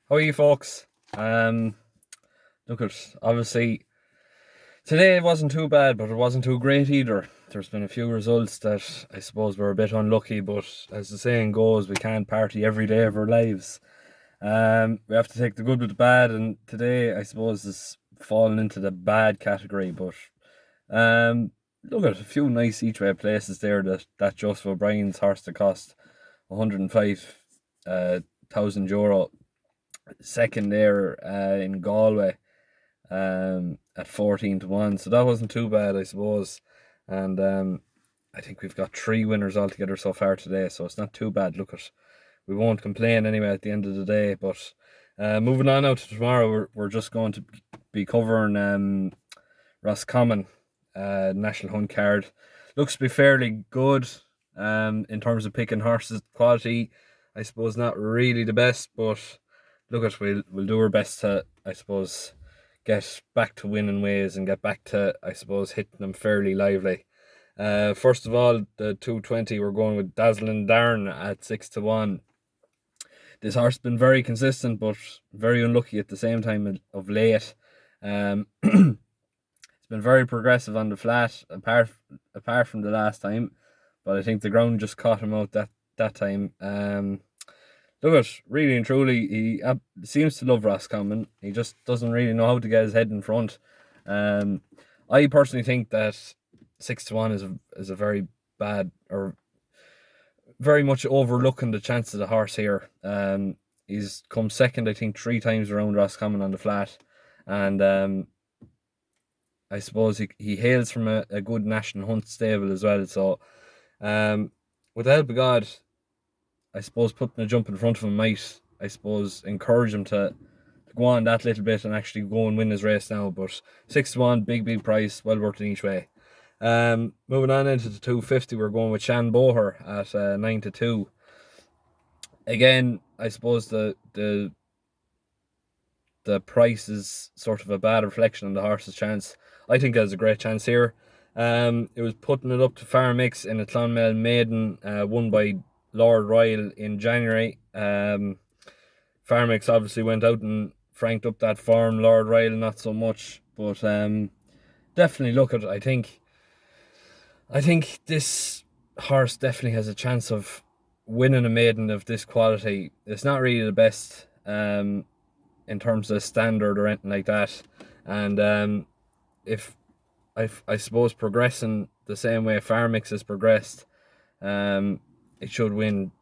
How are you folks? Look at obviously today it wasn't too bad, but it wasn't too great either. There's been a few results that I suppose were a bit unlucky, but as the saying goes, we can't party every day of our lives. We have to take the good with the bad, and today I suppose is falling into the bad category. But look at a few nice each way places there. That Joseph O'Brien's horse that cost 105 thousand euro. Second there in Galway at 14 to 1. So that wasn't too bad, I suppose. And I think we've got three winners altogether so far today, so it's not too bad. Look at, we won't complain anyway at the end of the day. But moving on now to tomorrow, we're just going to be covering Roscommon National Hunt card. Looks to be fairly good in terms of picking horses. Quality, I suppose, not really the best, but look at, we'll do our best to, I suppose, get back to winning ways and get back to, I suppose, hitting them fairly lively. First of all, the 220, we're going with Dazzling Darren at 6 to 1. This horse has been very consistent, but very unlucky at the same time of late. It's been very progressive on the flat, apart from the last time, but I think the ground just caught him out that time. Look at, really and truly, he seems to love Roscommon. He just doesn't really know how to get his head in front. I personally think that 6 to 1 is a very bad, or very much overlooking the chance of the horse here. He's come second, I think, 3 times around Roscommon on the flat, and I suppose he hails from a good national hunt stable as well. So, with the help of God, I suppose putting a jump in front of him might, I suppose, encourage him to go on that little bit and actually go and win his race now. But 6 to 1, big price, well worth it each way. Moving on into the 250, we're going with Shan Boher at 9 to 2. Again, I suppose the price is sort of a bad reflection on the horse's chance. I think it has a great chance here. It was putting it up to Farmix in a Clonmel maiden, won by Lord Royal in January. Farmix obviously went out and franked up that form. Lord Royal not so much, but definitely look at it. I think this horse definitely has a chance of winning a maiden of this quality. It's not really the best in terms of standard or anything like that, and if I suppose progressing the same way Farmix has progressed, it should win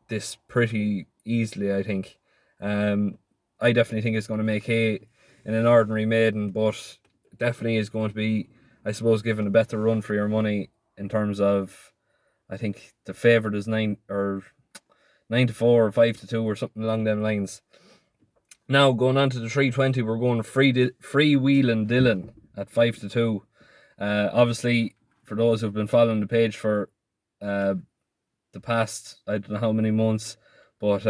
this pretty easily, I think. I definitely think it's going to make hay in an ordinary maiden, but definitely is going to be, I suppose, given a better run for your money in terms of, I think the favourite is 9 to 4 or 5 to 2 or something along them lines. Now going on to the 320, we're going Freewheel and Dylan at 5 to 2. Obviously, for those who've been following the page for the past, I don't know how many months, but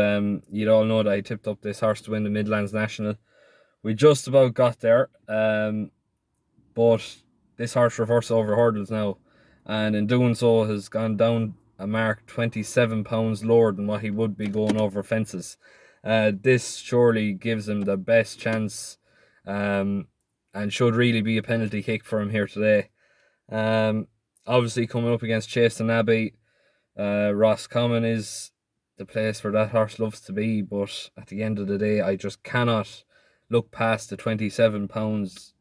you'd all know that I tipped up this horse to win the Midlands National. We just about got there, but this horse reversed over hurdles now, and in doing so has gone down a mark 27 pounds lower than what he would be going over fences. This surely gives him the best chance, and should really be a penalty kick for him here today. Obviously coming up against Chaston Abbey, Roscommon is the place where that horse loves to be, but at the end of the day, I just cannot look past the 27 pounds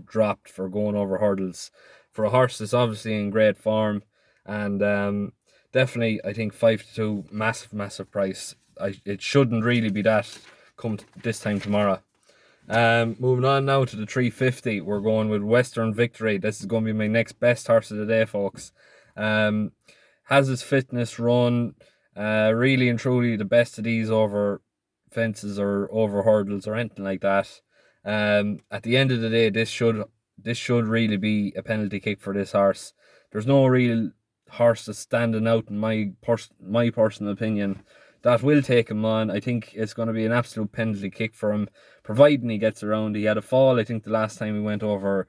dropped for going over hurdles for a horse that's obviously in great form, and definitely I think 5 to 2, massive price. It shouldn't really be that come this time tomorrow. Moving on now to the 350, we're going with Western Victory. This is going to be my next best horse of the day, folks. Has his fitness run, really and truly the best of these over fences or over hurdles or anything like that. At the end of the day, this should really be a penalty kick for this horse. There's no real horse that's standing out in my personal opinion that will take him on. I think it's going to be an absolute penalty kick for him, providing he gets around. He had a fall, I think, the last time he went over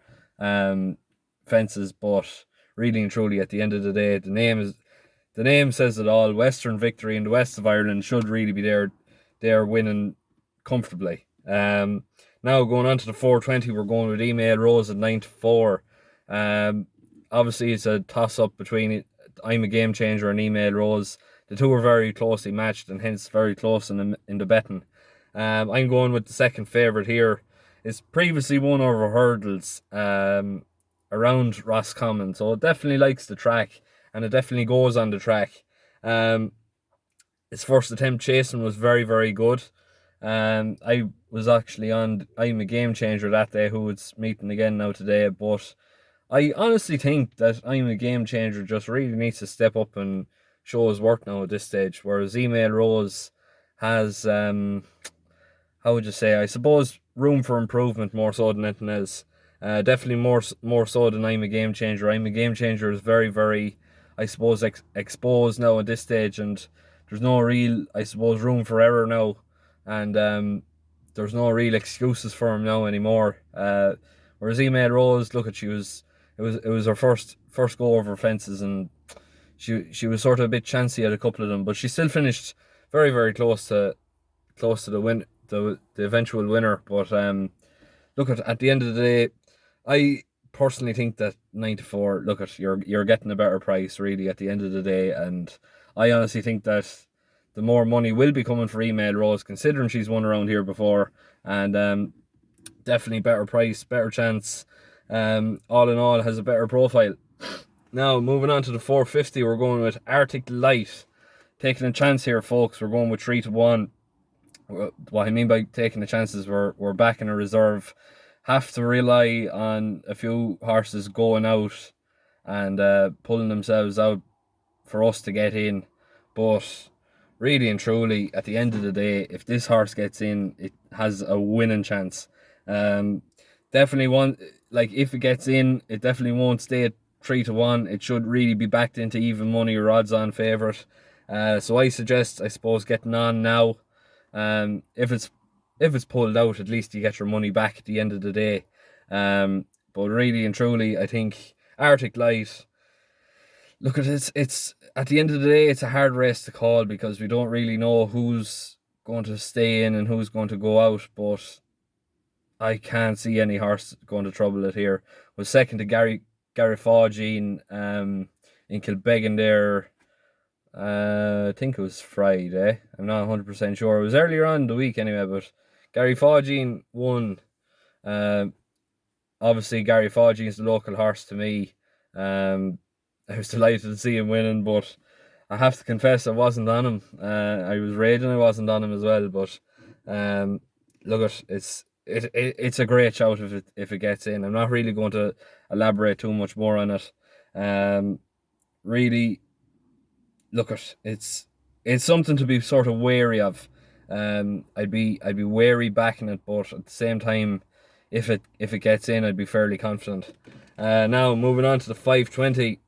fences, but really and truly, at the end of the day, the name says it all. Western Victory in the west of Ireland should really be there winning comfortably. Now going on to the 420, we're going with Email Rose at 9-4. Obviously it's a toss up between I'm a Game Changer and Email Rose. The two are very closely matched and hence very close in the betting. I'm going with the second favourite here. It's previously won over hurdles around Roscommon, so it definitely likes the track and it definitely goes on the track. Its first attempt chasing was very, very good. I was actually on I'm a Game Changer that day, who it's meeting again now today, but I honestly think that I'm a Game Changer just really needs to step up and show his work now at this stage, whereas Email Rose has, how would you say, I suppose, room for improvement more so than anything else. Definitely more so than I'm a Game Changer. I'm a Game Changer is very, very, I suppose, exposed now at this stage, and there's no real, I suppose, room for error now, and there's no real excuses for him now anymore. Whereas Email Rose, look at, it was her first go over fences, and she was sort of a bit chancy at a couple of them, but she still finished very, very close to the win, the eventual winner. But look at the end of the day, I personally think that 9-4. Look at, you're getting a better price really at the end of the day, and I honestly think that the more money will be coming for Email Rose, considering she's won around here before, and definitely better price, better chance. All in all, has a better profile. Now moving on to the 450, we're going with Arctic Light. Taking a chance here, folks. We're going with 3-1. What I mean by taking the chances, we're backing a reserve. Have to rely on a few horses going out and pulling themselves out for us to get in. But really and truly, at the end of the day, if this horse gets in, it has a winning chance. Definitely one, like, if it gets in, it definitely won't stay at 3-1. It should really be backed into even money or odds on favourite. So I suggest, I suppose, getting on now. If it's pulled out, at least you get your money back at the end of the day. But really and truly, I think Arctic Light, look at it, it's at the end of the day, it's a hard race to call because we don't really know who's going to stay in and who's going to go out, but I can't see any horse going to trouble it here. Was second to Gary Fawjean in Kilbeggan there. I think it was Friday. I'm not 100% sure. It was earlier on in the week anyway, but Gary Fawjean won. Obviously, Gary Fawjean is the local horse to me. I was delighted to see him winning, but I have to confess I wasn't on him. I was raging I wasn't on him as well, but look at, it's a great shout if it gets in. I'm not really going to elaborate too much more on it. Really, look at, it's something to be sort of wary of. I'd be wary backing it, but at the same time, if it gets in, I'd be fairly confident. Now moving on to the 520.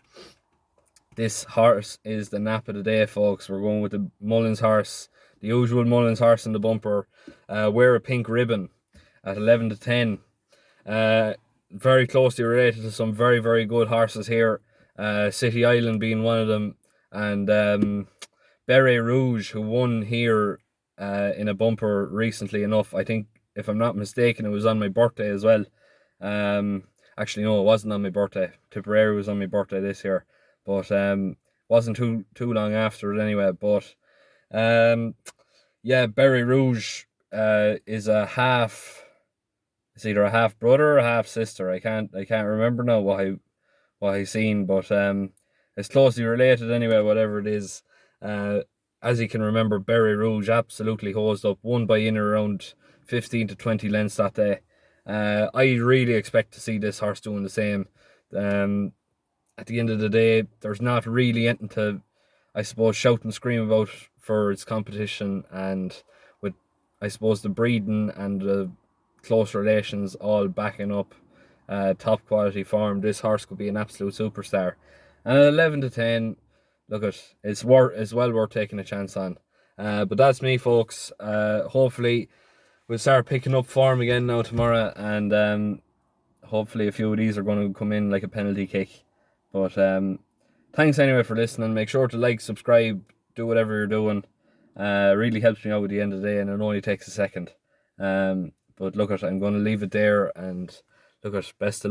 This horse is the nap of the day, folks. We're going with the Mullins Horse, the usual Mullins Horse in the bumper. Wear a pink ribbon at 11-10. Very closely related to some very, very good horses here. City Island being one of them, and Beret Rouge, who won here in a bumper recently enough. I think, if I'm not mistaken, it was on my birthday as well. Actually, no, it wasn't on my birthday. Tipperary was on my birthday this year, but wasn't too long after it anyway. But yeah, Beret Rouge is a half. It's either a half brother or a half sister. I can't remember now what I seen, but it's closely related anyway. Whatever it is, as you can remember, Beret Rouge absolutely hosed up, won by in around 15 to 20 lengths that day. I really expect to see this horse doing the same. At the end of the day, there's not really anything to, I suppose, shout and scream about for its competition, and with, I suppose, the breeding and the close relations all backing up top quality form, this horse could be an absolute superstar. And at 11-10, look at, it's well worth taking a chance on. But that's me, folks. Hopefully we'll start picking up form again now tomorrow, and hopefully a few of these are going to come in like a penalty kick. But thanks anyway for listening. Make sure to like, subscribe, do whatever you're doing. Really helps me out at the end of the day, and it only takes a second. But look at, I'm going to leave it there, and look at best of